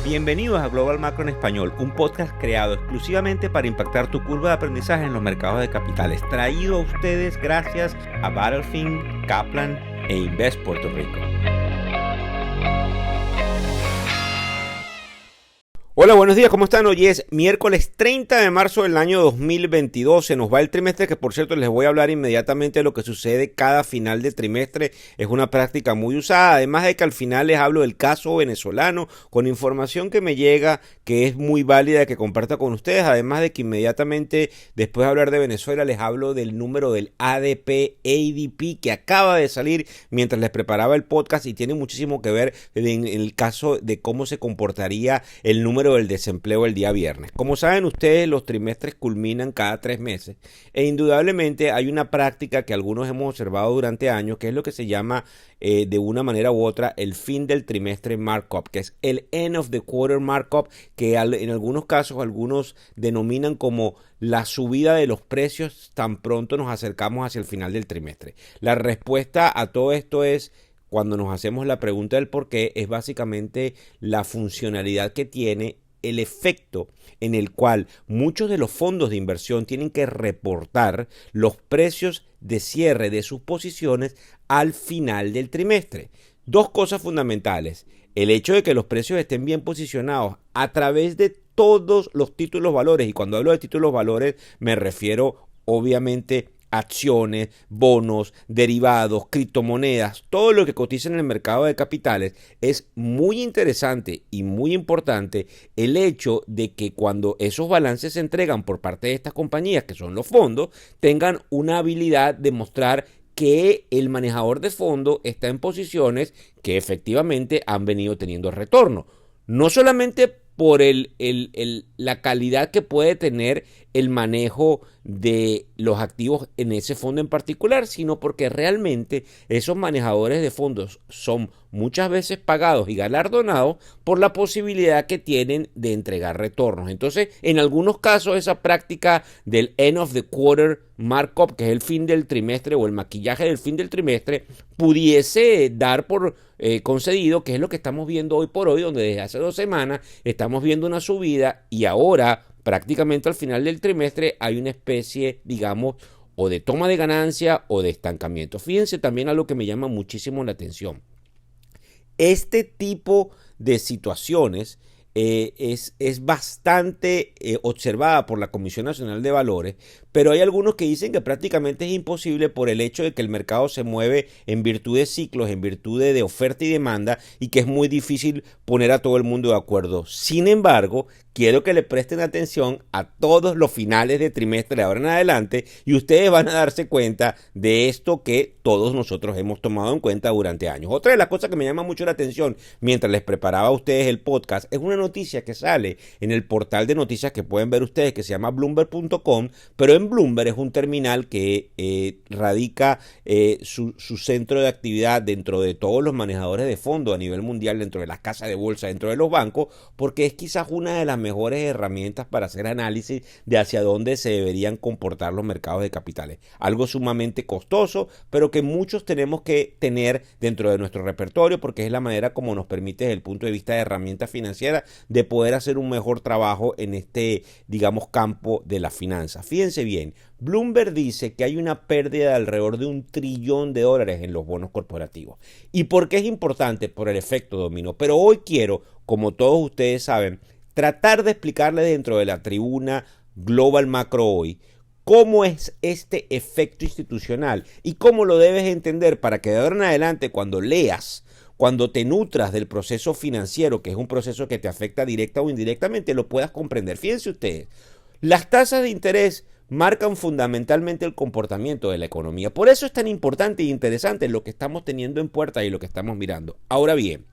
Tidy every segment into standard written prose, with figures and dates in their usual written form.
Bienvenidos a Global Macro en Español, un podcast creado exclusivamente para impactar tu curva de aprendizaje en los mercados de capitales. Traído a ustedes gracias a Battlefield, Kaplan e Invest Puerto Rico. Hola, buenos días, ¿cómo están? Hoy es miércoles 30 de marzo del año 2022. Se nos va el trimestre, que por cierto les voy a hablar inmediatamente de lo que sucede cada final de trimestre. Es una práctica muy usada, además de que al final les hablo del caso venezolano con información que me llega, que es muy válida, que comparto con ustedes. Además de que inmediatamente después de hablar de Venezuela les hablo del número del ADP que acaba de salir mientras les preparaba el podcast y tiene muchísimo que ver en el caso de cómo se comportaría el número del desempleo el día viernes. Como saben ustedes, los trimestres culminan cada 3 meses e indudablemente hay una práctica que algunos hemos observado durante años, que es lo que se llama de una manera u otra el fin del trimestre markup, que es el end of the quarter markup, que en algunos casos algunos denominan como la subida de los precios tan pronto nos acercamos hacia el final del trimestre. La respuesta a todo esto es, cuando nos hacemos la pregunta del por qué, es básicamente la funcionalidad que tiene el efecto en el cual muchos de los fondos de inversión tienen que reportar los precios de cierre de sus posiciones al final del trimestre. Dos cosas fundamentales: el hecho de que los precios estén bien posicionados a través de todos los títulos valores, y cuando hablo de títulos valores me refiero obviamente acciones, bonos, derivados, criptomonedas, todo lo que cotiza en el mercado de capitales. Es muy interesante y muy importante el hecho de que cuando esos balances se entregan por parte de estas compañías, que son los fondos, tengan una habilidad de mostrar que el manejador de fondo está en posiciones que efectivamente han venido teniendo retorno. No solamente por la calidad que puede tener el manejo de los activos en ese fondo en particular, sino porque realmente esos manejadores de fondos son muchas veces pagados y galardonados por la posibilidad que tienen de entregar retornos. Entonces, en algunos casos, esa práctica del end of the quarter markup, que es el fin del trimestre o el maquillaje del fin del trimestre, pudiese dar por concedido, que es lo que estamos viendo hoy por hoy, donde desde hace 2 semanas estamos viendo una subida y ahora prácticamente al final del trimestre hay una especie, digamos, o de toma de ganancia o de estancamiento. Fíjense también a lo que me llama muchísimo la atención. Este tipo de situaciones es bastante observada por la Comisión Nacional de Valores, pero hay algunos que dicen que prácticamente es imposible por el hecho de que el mercado se mueve en virtud de ciclos, en virtud de oferta y demanda, y que es muy difícil poner a todo el mundo de acuerdo. Sin embargo, quiero que le presten atención a todos los finales de trimestre de ahora en adelante y ustedes van a darse cuenta de esto que todos nosotros hemos tomado en cuenta durante años. Otra de las cosas que me llama mucho la atención mientras les preparaba a ustedes el podcast es una noticia que sale en el portal de noticias que pueden ver ustedes, que se llama Bloomberg.com, pero en Bloomberg es un terminal que radica su centro de actividad dentro de todos los manejadores de fondos a nivel mundial, dentro de las casas de bolsa, dentro de los bancos, porque es quizás una de las mejores herramientas para hacer análisis de hacia dónde se deberían comportar los mercados de capitales. Algo sumamente costoso, pero que muchos tenemos que tener dentro de nuestro repertorio, porque es la manera como nos permite, desde el punto de vista de herramientas financieras, de poder hacer un mejor trabajo en este, digamos, campo de la finanza. Fíjense bien, Bloomberg dice que hay una pérdida de alrededor de $1 trillón en los bonos corporativos. ¿Y por qué es importante? Por el efecto dominó. Pero hoy quiero, como todos ustedes saben, tratar de explicarle dentro de la tribuna Global Macro hoy cómo es este efecto institucional y cómo lo debes entender para que de ahora en adelante, cuando leas, cuando te nutras del proceso financiero, que es un proceso que te afecta directa o indirectamente, lo puedas comprender. Fíjense ustedes, las tasas de interés marcan fundamentalmente el comportamiento de la economía. Por eso es tan importante e interesante lo que estamos teniendo en puerta y lo que estamos mirando. Ahora bien,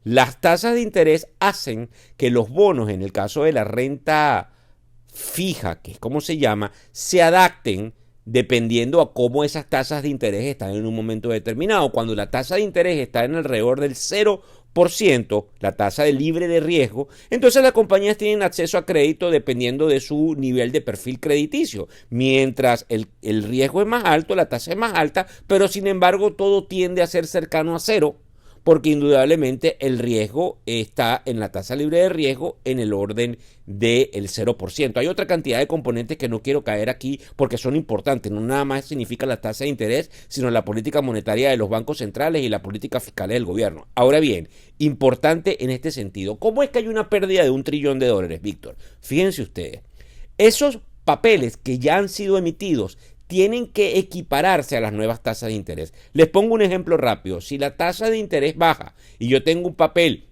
las tasas de interés hacen que los bonos, en el caso de la renta fija, que es como se llama, se adapten dependiendo a cómo esas tasas de interés están en un momento determinado. Cuando la tasa de interés está en alrededor del 0%, la tasa de libre de riesgo, entonces las compañías tienen acceso a crédito dependiendo de su nivel de perfil crediticio. Mientras el riesgo es más alto, la tasa es más alta, pero sin embargo todo tiende a ser cercano a cero, porque indudablemente el riesgo está en la tasa libre de riesgo en el orden del 0%. Hay otra cantidad de componentes que no quiero caer aquí porque son importantes. No nada más significa la tasa de interés, sino la política monetaria de los bancos centrales y la política fiscal del gobierno. Ahora bien, importante en este sentido, ¿cómo es que hay una pérdida de $1 trillón, Víctor? Fíjense ustedes, esos papeles que ya han sido emitidos tienen que equipararse a las nuevas tasas de interés. Les pongo un ejemplo rápido. Si la tasa de interés baja y yo tengo un papel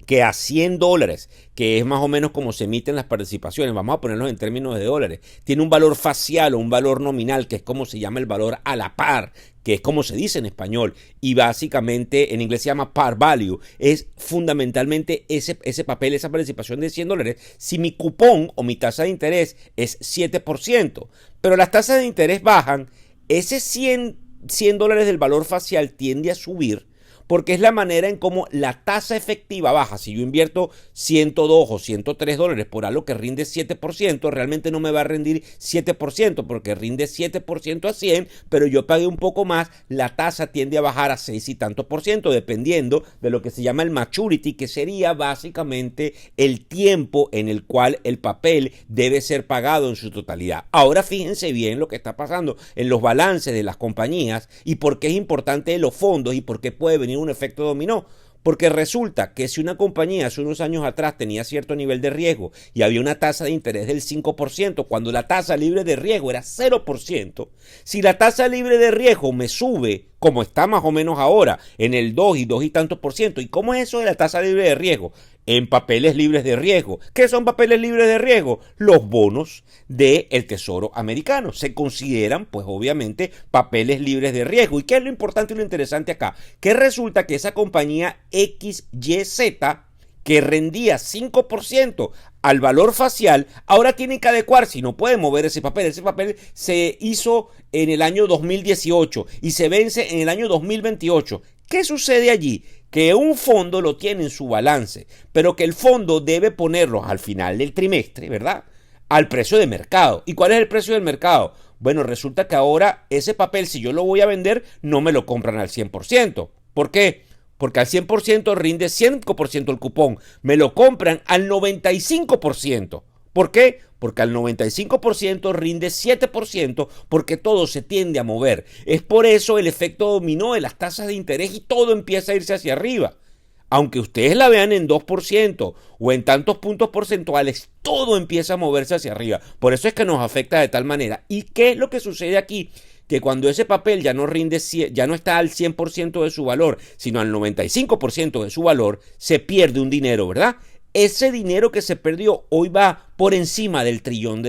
que a $100, que es más o menos como se emiten las participaciones, vamos a ponerlos en términos de dólares, tiene un valor facial o un valor nominal, que es como se llama el valor a la par, que es como se dice en español, y básicamente en inglés se llama par value, es fundamentalmente ese papel, esa participación de $100, si mi cupón o mi tasa de interés es 7%, pero las tasas de interés bajan, ese $100 del valor facial tiende a subir, porque es la manera en cómo la tasa efectiva baja. Si yo invierto $102 o $103 por algo que rinde 7%, realmente no me va a rendir 7% porque rinde 7% a 100, pero yo pagué un poco más, la tasa tiende a bajar a 6 y tanto por ciento, dependiendo de lo que se llama el maturity, que sería básicamente el tiempo en el cual el papel debe ser pagado en su totalidad. Ahora fíjense bien lo que está pasando en los balances de las compañías y por qué es importante los fondos y por qué puede venir un efecto dominó. Porque resulta que si una compañía hace unos años atrás tenía cierto nivel de riesgo y había una tasa de interés del 5%, cuando la tasa libre de riesgo era 0%, si la tasa libre de riesgo me sube, como está más o menos ahora, en el 2 y tantos por ciento, ¿y cómo es eso de la tasa libre de riesgo? En papeles libres de riesgo. ¿Qué son papeles libres de riesgo? Los bonos del Tesoro americano. Se consideran, pues obviamente, papeles libres de riesgo. ¿Y qué es lo importante y lo interesante acá? Que resulta que esa compañía XYZ, que rendía 5% al valor facial, ahora tiene que adecuarse y no puede mover ese papel. Ese papel se hizo en el año 2018 y se vence en el año 2028. ¿Qué sucede allí? Que un fondo lo tiene en su balance, pero que el fondo debe ponerlos al final del trimestre, ¿verdad? Al precio de mercado. ¿Y cuál es el precio del mercado? Bueno, resulta que ahora ese papel, si yo lo voy a vender, no me lo compran al 100%. ¿Por qué? Porque al 100% rinde 100% el cupón. Me lo compran al 95%. ¿Por qué? Porque al 95% rinde 7% porque todo se tiende a mover. Es por eso el efecto dominó de las tasas de interés y todo empieza a irse hacia arriba. Aunque ustedes la vean en 2% o en tantos puntos porcentuales, todo empieza a moverse hacia arriba. Por eso es que nos afecta de tal manera. ¿Y qué es lo que sucede aquí? Que cuando ese papel ya no rinde, ya no está al 100% de su valor, sino al 95% de su valor, se pierde un dinero, ¿verdad? Ese dinero que se perdió hoy va por encima del $1 trillón.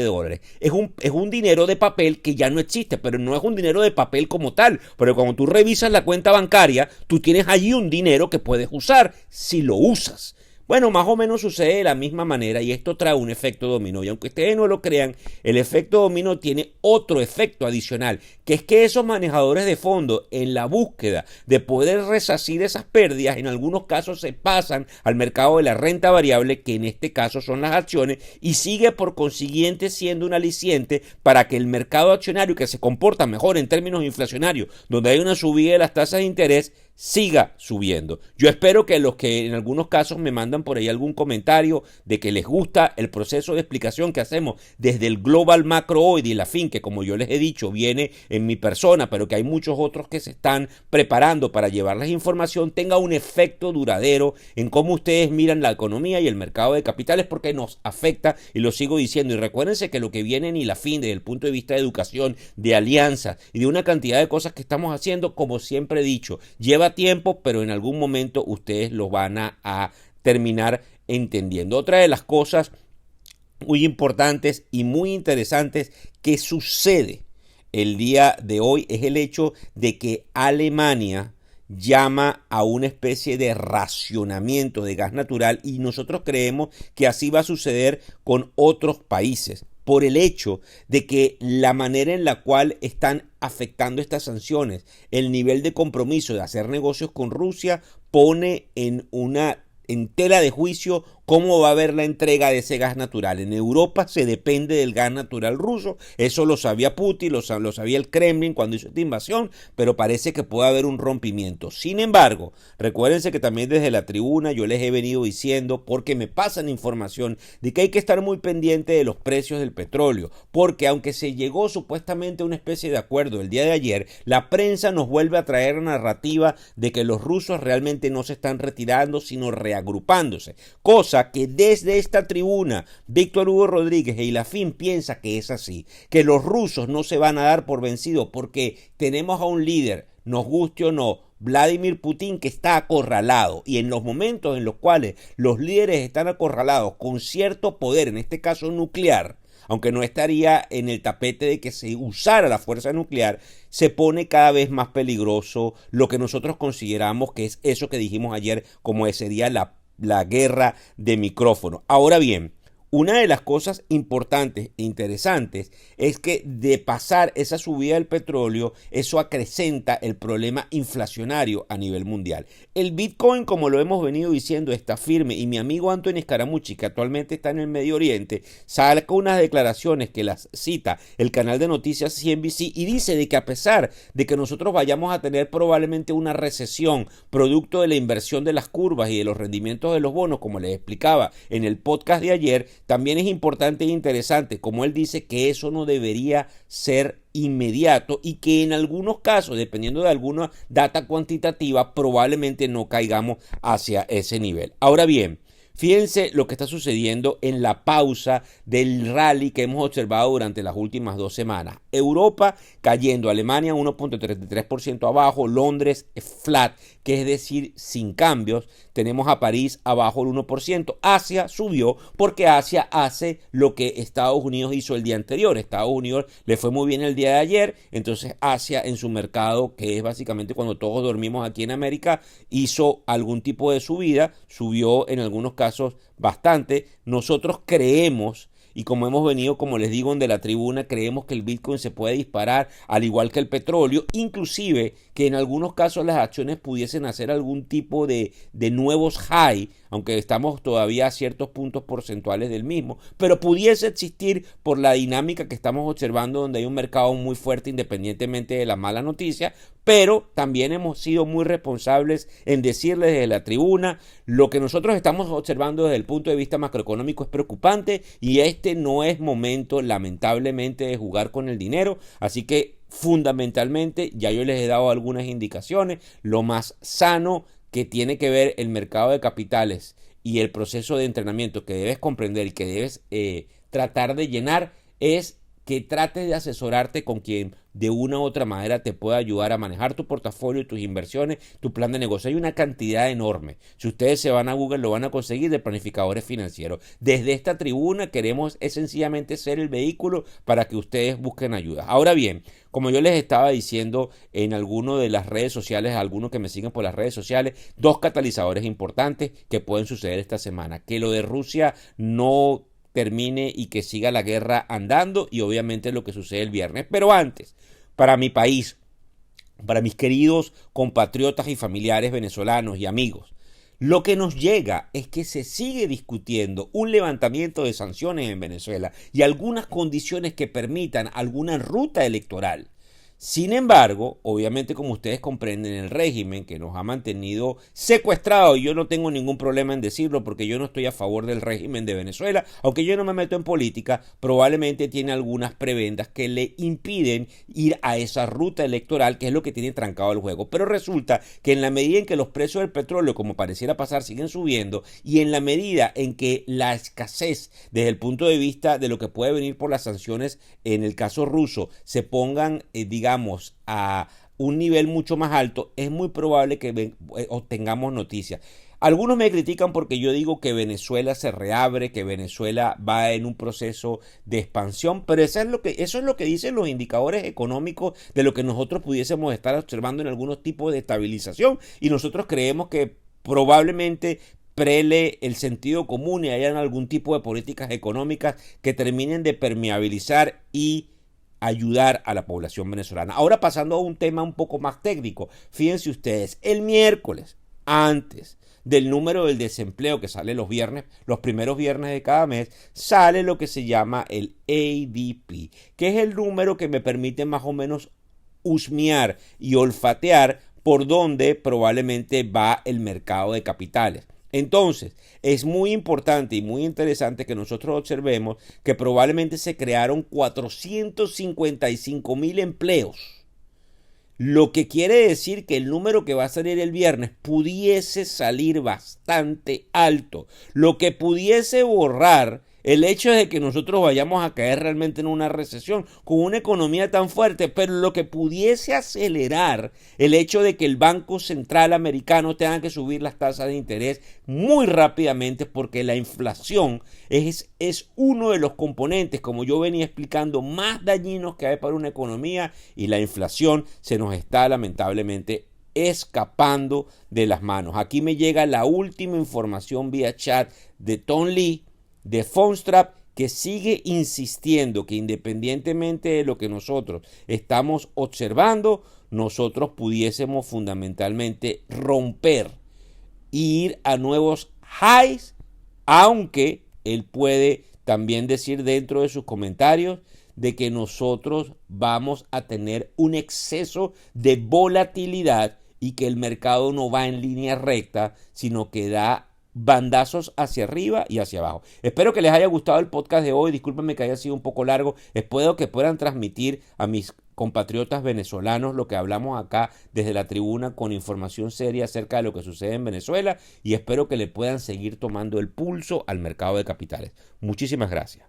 Es un dinero de papel que ya no existe, pero no es un dinero de papel como tal. Pero cuando tú revisas la cuenta bancaria, tú tienes allí un dinero que puedes usar si lo usas. Bueno, más o menos sucede de la misma manera y esto trae un efecto dominó. Y aunque ustedes no lo crean, el efecto dominó tiene otro efecto adicional, que es que esos manejadores de fondos, en la búsqueda de poder resarcir esas pérdidas, en algunos casos se pasan al mercado de la renta variable, que en este caso son las acciones, y sigue por consiguiente siendo un aliciente para que el mercado accionario, que se comporta mejor en términos inflacionarios, donde hay una subida de las tasas de interés, siga subiendo. Yo espero que los que en algunos casos me mandan por ahí algún comentario de que les gusta el proceso de explicación que hacemos desde el Global Macro Hoy de la FIN, que como yo les he dicho viene en mi persona, pero que hay muchos otros que se están preparando para llevarles información, tenga un efecto duradero en cómo ustedes miran la economía y el mercado de capitales, porque nos afecta y lo sigo diciendo. Y recuérdense que lo que viene en la FIN desde el punto de vista de educación, de alianza y de una cantidad de cosas que estamos haciendo, como siempre he dicho, lleva tiempo, pero en algún momento ustedes lo van a terminar entendiendo. Otra de las cosas muy importantes y muy interesantes que sucede el día de hoy es el hecho de que Alemania llama a una especie de racionamiento de gas natural y nosotros creemos que así va a suceder con otros países, por el hecho de que la manera en la cual están afectando estas sanciones, el nivel de compromiso de hacer negocios con Rusia, pone en tela de juicio ¿Cómo va a haber la entrega de ese gas natural? En Europa se depende del gas natural ruso, eso lo sabía Putin, lo sabía el Kremlin cuando hizo esta invasión, pero parece que puede haber un rompimiento. Sin embargo, recuérdense que también desde la tribuna yo les he venido diciendo, porque me pasan información, de que hay que estar muy pendiente de los precios del petróleo, porque aunque se llegó supuestamente a una especie de acuerdo el día de ayer, la prensa nos vuelve a traer la narrativa de que los rusos realmente no se están retirando, sino reagrupándose, cosa que desde esta tribuna Víctor Hugo Rodríguez e Ilafín piensa que es así, que los rusos no se van a dar por vencidos porque tenemos a un líder, nos guste o no, Vladimir Putin, que está acorralado, y en los momentos en los cuales los líderes están acorralados con cierto poder, en este caso nuclear, aunque no estaría en el tapete de que se usara la fuerza nuclear, se pone cada vez más peligroso lo que nosotros consideramos que es eso que dijimos ayer, como sería la guerra de micrófono. Ahora bien, una de las cosas importantes e interesantes es que de pasar esa subida del petróleo, eso acrecenta el problema inflacionario a nivel mundial. El Bitcoin, como lo hemos venido diciendo, está firme, y mi amigo Anthony Scaramucci, que actualmente está en el Medio Oriente, saca unas declaraciones que las cita el canal de noticias CNBC y dice de que a pesar de que nosotros vayamos a tener probablemente una recesión producto de la inversión de las curvas y de los rendimientos de los bonos, como les explicaba en el podcast de ayer, también es importante e interesante, como él dice, que eso no debería ser inmediato y que en algunos casos, dependiendo de alguna data cuantitativa, probablemente no caigamos hacia ese nivel. Ahora bien, fíjense lo que está sucediendo en la pausa del rally que hemos observado durante las últimas 2 semanas. Europa cayendo, Alemania 1.33% abajo, Londres flat, que es decir, sin cambios. Tenemos a París abajo el 1%. Asia subió porque Asia hace lo que Estados Unidos hizo el día anterior. Estados Unidos le fue muy bien el día de ayer, entonces Asia en su mercado, que es básicamente cuando todos dormimos aquí en América, hizo algún tipo de subida, subió en algunos casos bastante. Nosotros creemos, y como hemos venido, como les digo, de la tribuna, creemos que el Bitcoin se puede disparar al igual que el petróleo, inclusive que en algunos casos las acciones pudiesen hacer algún tipo de nuevos high, aunque estamos todavía a ciertos puntos porcentuales del mismo, pero pudiese existir por la dinámica que estamos observando, donde hay un mercado muy fuerte independientemente de la mala noticia. Pero también hemos sido muy responsables en decirles desde la tribuna, lo que nosotros estamos observando desde el punto de vista macroeconómico es preocupante, y este no es momento, lamentablemente, de jugar con el dinero. Así que fundamentalmente, ya yo les he dado algunas indicaciones, lo más sano que tiene que ver el mercado de capitales y el proceso de entrenamiento que debes comprender y que debes tratar de llenar es que trates de asesorarte con quien de una u otra manera te pueda ayudar a manejar tu portafolio, tus inversiones, tu plan de negocio. Hay una cantidad enorme. Si ustedes se van a Google, lo van a conseguir, de planificadores financieros. Desde esta tribuna queremos sencillamente ser el vehículo para que ustedes busquen ayuda. Ahora bien, como yo les estaba diciendo en alguno de las redes sociales, algunos que me siguen por las redes sociales, 2 catalizadores importantes que pueden suceder esta semana. Que lo de Rusia no termine y que siga la guerra andando, y obviamente lo que sucede el viernes. Pero antes, para mi país, para mis queridos compatriotas y familiares venezolanos y amigos, lo que nos llega es que se sigue discutiendo un levantamiento de sanciones en Venezuela y algunas condiciones que permitan alguna ruta electoral. Sin embargo, obviamente, como ustedes comprenden, el régimen que nos ha mantenido secuestrados, y yo no tengo ningún problema en decirlo porque yo no estoy a favor del régimen de Venezuela, aunque yo no me meto en política, probablemente tiene algunas prebendas que le impiden ir a esa ruta electoral, que es lo que tiene trancado el juego. Pero resulta que en la medida en que los precios del petróleo, como pareciera pasar, siguen subiendo, y en la medida en que la escasez desde el punto de vista de lo que puede venir por las sanciones en el caso ruso se pongan, digamos, a un nivel mucho más alto, es muy probable que obtengamos noticias. Algunos me critican porque yo digo que Venezuela se reabre, que Venezuela va en un proceso de expansión, pero eso es lo que dicen los indicadores económicos de lo que nosotros pudiésemos estar observando en algunos tipos de estabilización, y nosotros creemos que probablemente prele el sentido común y hayan algún tipo de políticas económicas que terminen de permeabilizar y ayudar a la población venezolana. Ahora, pasando a un tema un poco más técnico, fíjense ustedes, el miércoles, antes del número del desempleo que sale los viernes, los primeros viernes de cada mes, sale lo que se llama el ADP, que es el número que me permite más o menos husmear y olfatear por dónde probablemente va el mercado de capitales. Entonces, es muy importante y muy interesante que nosotros observemos que probablemente se crearon 455,000 empleos. Lo que quiere decir que el número que va a salir el viernes pudiese salir bastante alto. Lo que pudiese borrar el hecho de que nosotros vayamos a caer realmente en una recesión con una economía tan fuerte, pero lo que pudiese acelerar el hecho de que el Banco Central americano tenga que subir las tasas de interés muy rápidamente, porque la inflación es uno de los componentes, como yo venía explicando, más dañinos que hay para una economía, y la inflación se nos está lamentablemente escapando de las manos. Aquí me llega la última información vía chat de Tom Lee de Fundstrat, que sigue insistiendo que independientemente de lo que nosotros estamos observando, nosotros pudiésemos fundamentalmente romper e ir a nuevos highs, aunque él puede también decir dentro de sus comentarios de que nosotros vamos a tener un exceso de volatilidad y que el mercado no va en línea recta, sino que da bandazos hacia arriba y hacia abajo. Espero que les haya gustado el podcast de hoy. Discúlpenme que haya sido un poco largo. Espero que puedan transmitir a mis compatriotas venezolanos lo que hablamos acá desde la tribuna, con información seria acerca de lo que sucede en Venezuela, y espero que le puedan seguir tomando el pulso al mercado de capitales. Muchísimas gracias.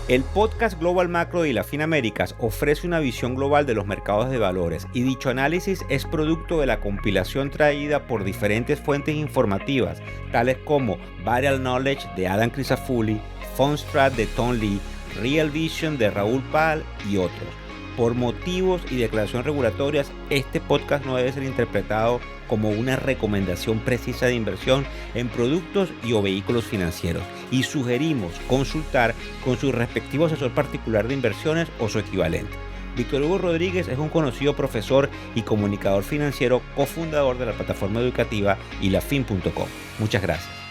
El podcast Global Macro de ILAFIN Américas ofrece una visión global de los mercados de valores, y dicho análisis es producto de la compilación traída por diferentes fuentes informativas, tales como Vital Knowledge de Adam Crisafulli, Fundstrat de Tom Lee, Real Vision de Raúl Pal y otros. Por motivos y declaraciones regulatorias, este podcast no debe ser interpretado como una recomendación precisa de inversión en productos y o vehículos financieros, y sugerimos consultar con su respectivo asesor particular de inversiones o su equivalente. Víctor Hugo Rodríguez es un conocido profesor y comunicador financiero, cofundador de la plataforma educativa ilafin.com. Muchas gracias.